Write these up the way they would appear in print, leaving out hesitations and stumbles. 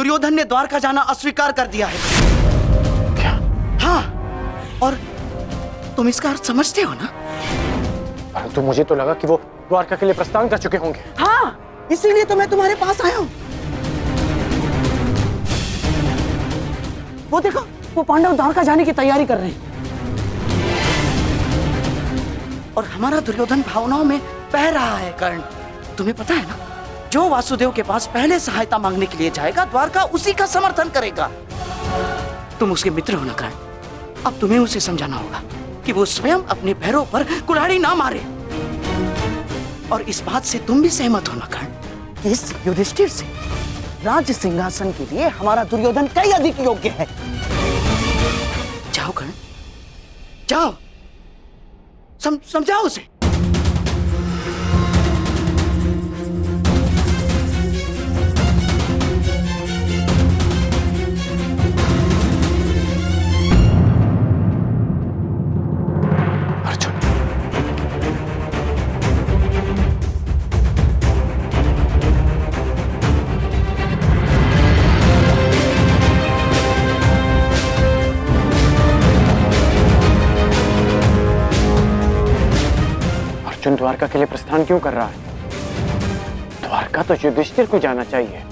दुर्योधन ने द्वारका जाना अस्वीकार कर दिया है। क्या? हाँ, और तुम इसका अर्थ समझते हो ना? परंतु मुझे तो लगा कि वो द्वारका के लिए प्रस्थान कर चुके होंगे। हाँ, इसीलिए तो मैं तुम्हारे पास आया हूं। वो देखो, वो पांडव द्वारका जाने की तैयारी कर रहे हैं और हमारा दुर्योधन भावनाओं में बह रहा है। कर्ण, तुम्हें पता है ना, जो वासुदेव के पास पहले सहायता मांगने के लिए जाएगा, द्वारका उसी का समर्थन करेगा। तुम उसके मित्र हो ना कर्ण, अब तुम्हें उसे समझाना होगा कि वो स्वयं अपने पैरों पर कुल्हाड़ी ना मारे। और इस बात से तुम भी सहमत हो ना कर्ण, इस युधिष्ठिर से राज्य सिंहासन के लिए हमारा दुर्योधन कई अधिक योग्य है। जाओ कर्ण, जाओ, समझाओ उसे। अर्जुन द्वारका के लिए प्रस्थान क्यों कर रहा है? द्वारका तो युधिष्ठिर को जाना चाहिए।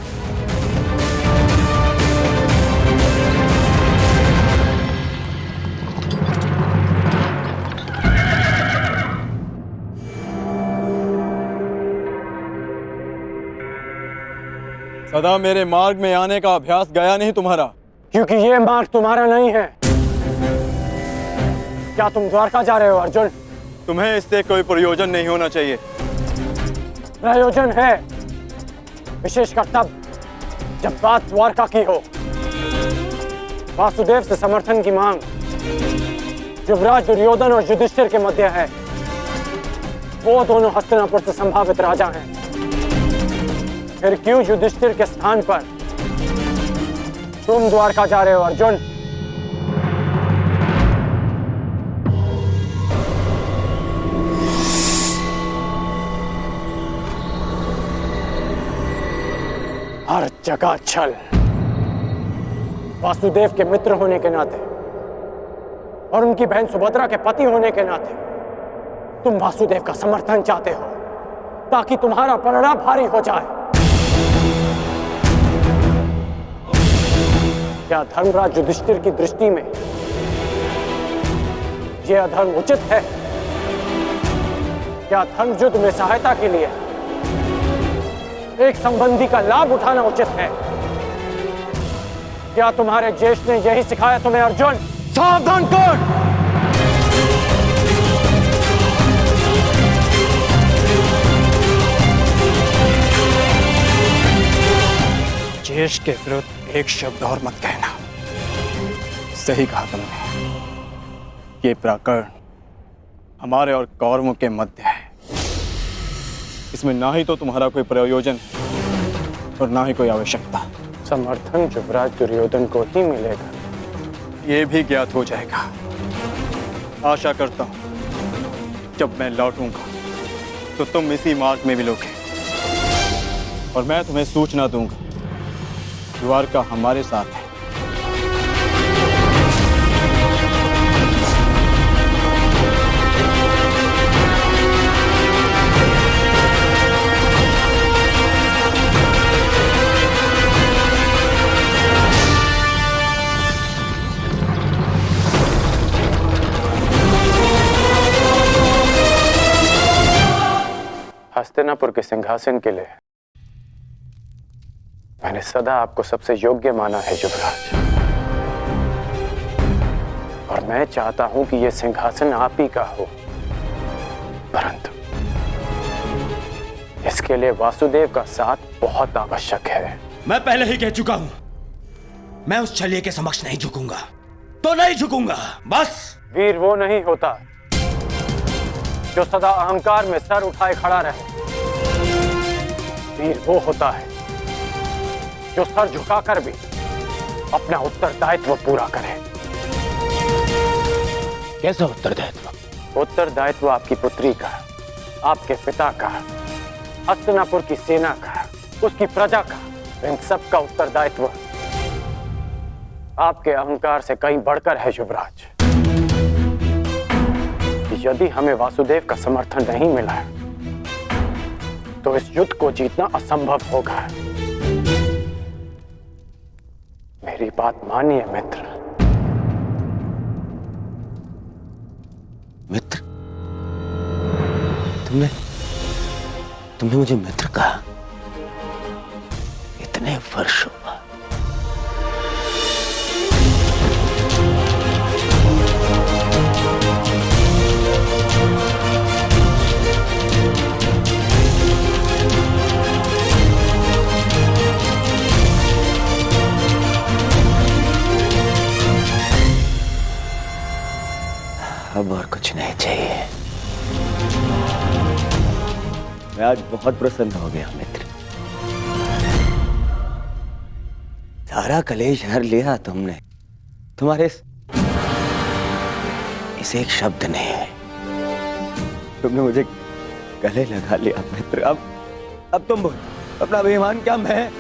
सदा मेरे मार्ग में आने का अभ्यास गया नहीं तुम्हारा। क्योंकि ये मार्ग तुम्हारा नहीं है। क्या तुम द्वारका जा रहे हो अर्जुन? तुम्हें इससे कोई प्रयोजन नहीं होना चाहिए। प्रयोजन है, विशेषकर तब जब बात द्वारका की हो। वासुदेव से समर्थन की मांग युवराज दुर्योधन और युधिष्ठिर के मध्य है। वो दोनों हस्तिनापुर से संभावित राजा हैं। फिर क्यों युधिष्ठिर के स्थान पर तुम द्वारका जा रहे हो अर्जुन? हर जगह छल। वासुदेव के मित्र होने के नाते और उनकी बहन सुभद्रा के पति होने के नाते तुम वासुदेव का समर्थन चाहते हो ताकि तुम्हारा परिणाम भारी हो जाए। क्या धर्मराज युधिष्ठिर की दृष्टि में यह अधर्म उचित है? क्या धर्म युद्ध में सहायता के लिए एक संबंधी का लाभ उठाना उचित है? क्या तुम्हारे ज्येष्ठ ने यही सिखाया तुम्हें अर्जुन? सावधान कर! ज्येष्ठ के विरुद्ध एक शब्द और मत कहना। सही कहा तुमने। ये प्रकरण हमारे और कौरवों के मध्य है। इसमें ना ही तो तुम्हारा कोई प्रयोजन है और ना ही कोई आवश्यकता। समर्थन युवराज दुर्योधन को ही मिलेगा। ये भी ज्ञात हो जाएगा। आशा करता हूं जब मैं लौटूंगा तो तुम इसी मार्ग में मिलोगे और मैं तुम्हें सूचना दूंगा। द्वारका हमारे साथ है। हस्तिनापुर के सिंहासन के लिए मैंने सदा आपको सबसे योग्य माना है युवराज, और मैं चाहता हूं कि यह सिंहासन आप ही का हो। परंतु इसके लिए वासुदेव का साथ बहुत आवश्यक है। मैं पहले ही कह चुका हूं, मैं उस छलिए के समक्ष नहीं झुकूंगा तो नहीं झुकूंगा, बस। वीर वो नहीं होता जो सदा अहंकार में सर उठाए खड़ा रहे। वीर वो होता है जो सर झुकाकर भी अपना उत्तरदायित्व पूरा करे। कैसा उत्तरदायित्व? उत्तरदायित्व आपकी पुत्री का, आपके पिता का, हस्तिनापुर की सेना का, उसकी प्रजा का, इन सब का उत्तरदायित्व आपके अहंकार से कहीं बढ़कर है युवराज। यदि हमें वासुदेव का समर्थन नहीं मिला है तो इस युद्ध को जीतना असंभव होगा। मेरी बात मानिए मित्र। मित्र? तुमने मुझे मित्र कहा इतने वर्षों बाद। अब और कुछ नहीं चाहिए। मैं आज बहुत प्रसन्न हो गया मित्र। सारा कलेश हर लिया तुमने। तुम्हारे इस एक शब्द ने तुमने मुझे गले लगा लिया मित्र। अब तुम अपना अभिमान क्या, मैं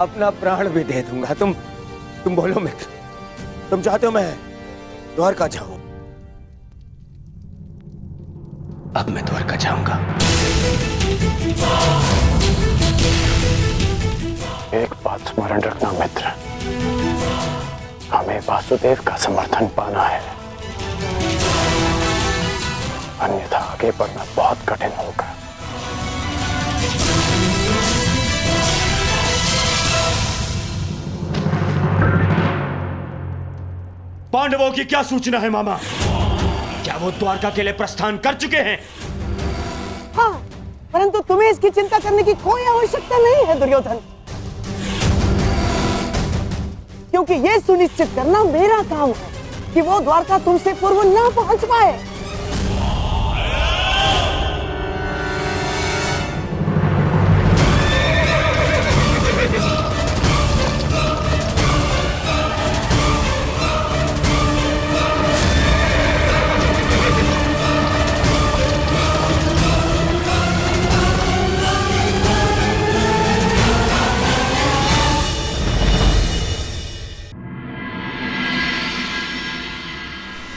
अपना प्राण भी दे दूंगा। तुम बोलो मित्र, तुम चाहते हो मैं द्वारका जाऊं? अब मैं द्वारका जाऊंगा। एक बात स्मरण रखना मित्र, हमें वासुदेव का समर्थन पाना है, अन्यथा आगे बढ़ना बहुत कठिन होगा। पांडवों की क्या सूचना है मामा? क्या वो द्वारका के लिए प्रस्थान कर चुके हैं? हाँ, परंतु तुम्हें इसकी चिंता करने की कोई आवश्यकता नहीं है दुर्योधन, क्योंकि यह सुनिश्चित करना मेरा काम है कि वो द्वारका तुमसे पूर्व ना पहुंच पाए।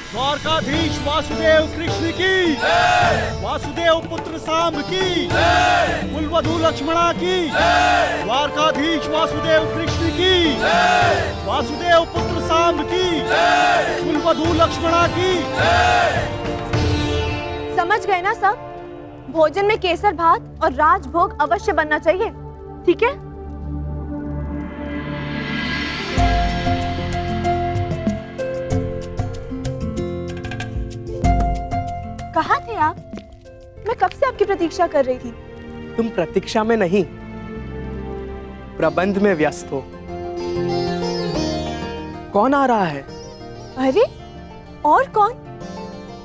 द्वारकाधीश वासुदेव कृष्ण की, वासुदेव पुत्र सांब की, कुलवधू लक्ष्मणा की, द्वारकाधीश वासुदेव कृष्ण की, वासुदेव पुत्र सांब की, कुलवधू लक्ष्मणा की। समझ गए ना सब? भोजन में केसर भात और राजभोग अवश्य बनना चाहिए, ठीक है? कहाँ थे आप? मैं कब से आपकी प्रतीक्षा कर रही थी। तुम प्रतीक्षा में नहीं, प्रबंध में व्यस्त हो। कौन आ रहा है? अरे और कौन?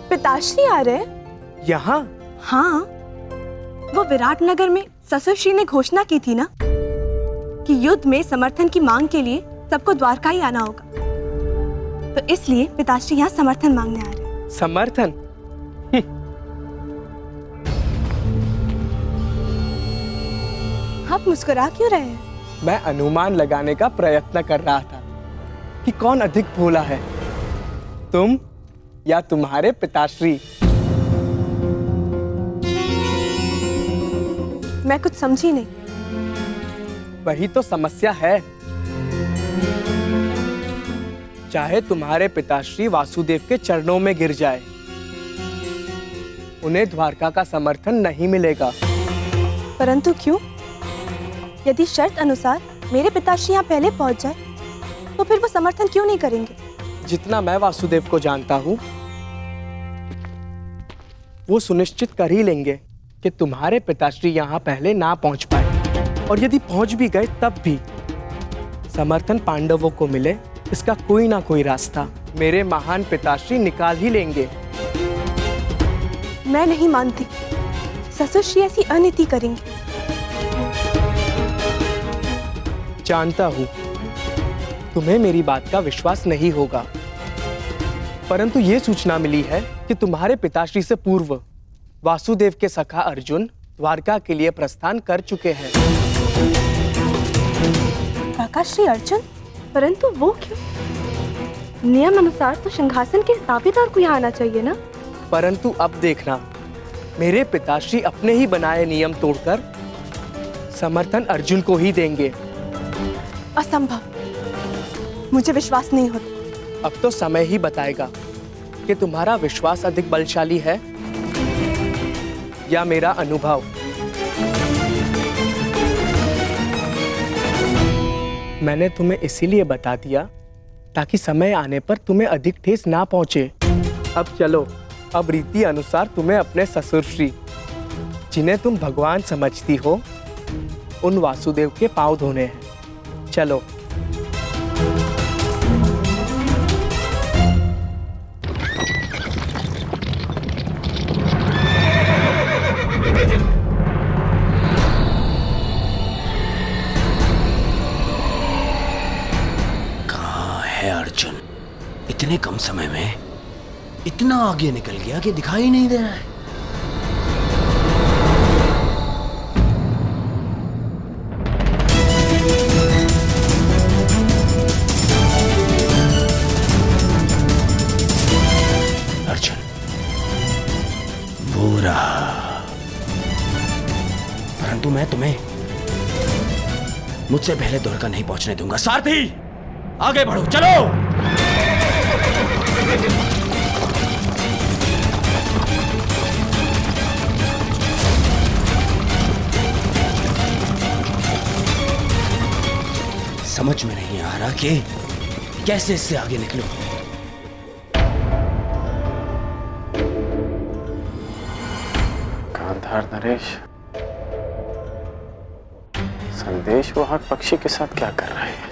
पिताश्री आ रहे हैं। यहाँ? हाँ, वो विराटनगर में ससुरश्री ने घोषणा की थी ना कि युद्ध में समर्थन की मांग के लिए सबको द्वारका ही आना होगा, तो इसलिए पिताश्री यहाँ समर्थन मांगने आ रहे हैं। समर्थन? आप मुस्कुरा क्यों रहे हैं? मैं अनुमान लगाने का प्रयत्न कर रहा था कि कौन अधिक भोला है, तुम या तुम्हारे पिताश्री। मैं कुछ समझी नहीं। वही तो समस्या है। चाहे तुम्हारे पिताश्री वासुदेव के चरणों में गिर जाए, उन्हें द्वारका का समर्थन नहीं मिलेगा। परंतु क्यों? यदि शर्त अनुसार मेरे पिताश्री यहाँ पहले पहुँच जाए तो फिर वो समर्थन क्यों नहीं करेंगे? जितना मैं वासुदेव को जानता हूँ, वो सुनिश्चित कर ही लेंगे कि तुम्हारे पिताश्री यहाँ पहले ना पहुँच पाए, और यदि पहुँच भी गए तब भी समर्थन पांडवों को मिले, इसका कोई ना कोई रास्ता मेरे महान पिताश्री निकाल ही लेंगे। मैं नहीं मानती, ससुरश्री ऐसी अनीति करेंगे। जानता हूं तुम्हें मेरी बात का विश्वास नहीं होगा, परंतु ये सूचना मिली है कि तुम्हारे पिताश्री से पूर्व वासुदेव के सखा अर्जुन द्वारका के लिए प्रस्थान कर चुके हैं। काका श्री अर्जुन, परंतु वो क्यों? नियम अनुसार तो सिंहासन के दावेदार को यहाँ आना चाहिए ना। परंतु अब देखना, मेरे पिताश्री अपने ही बनाए नियम तोड़कर समर्थन अर्जुन को ही देंगे। असंभव, मुझे विश्वास नहीं होता। अब तो समय ही बताएगा कि तुम्हारा विश्वास अधिक बलशाली है या मेरा अनुभव। मैंने तुम्हें इसीलिए बता दिया ताकि समय आने पर तुम्हें अधिक ठेस ना पहुंचे। अब चलो, अब रीति अनुसार तुम्हें अपने ससुर श्री, जिन्हें तुम भगवान समझती हो, उन वासुदेव के पांव धोने हैं। चलो। कहाँ है अर्जुन? इतने कम समय में इतना आगे निकल गया कि दिखाई नहीं दे रहा है। अर्जुन, बुरा, परंतु मैं तुम्हें मुझसे पहले द्वारका नहीं पहुंचने दूंगा। सारथी, आगे बढ़ो, चलो। समझ में नहीं आ रहा कि कैसे इससे आगे निकलूं। गांधार नरेश, संदेश वाहक पक्षी के साथ क्या कर रहे हैं?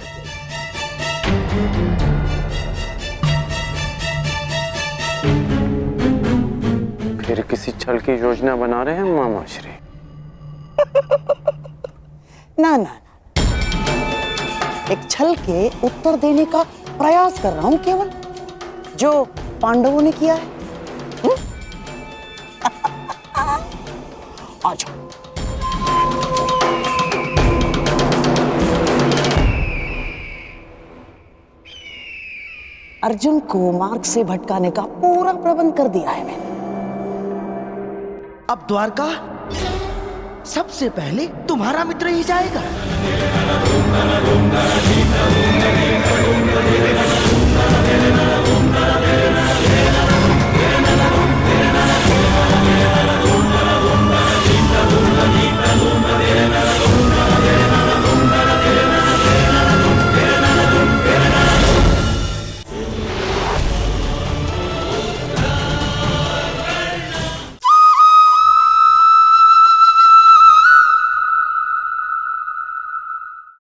फिर किसी छल की योजना बना रहे हैं मामाश्री? ना ना, एक छल के उत्तर देने का प्रयास कर रहा हूं केवल, जो पांडवों ने किया है। आ जाओ। अर्जुन को मार्ग से भटकाने का पूरा प्रबंध कर दिया है मैंने। अब द्वारका सबसे पहले तुम्हारा मित्र ही जाएगा।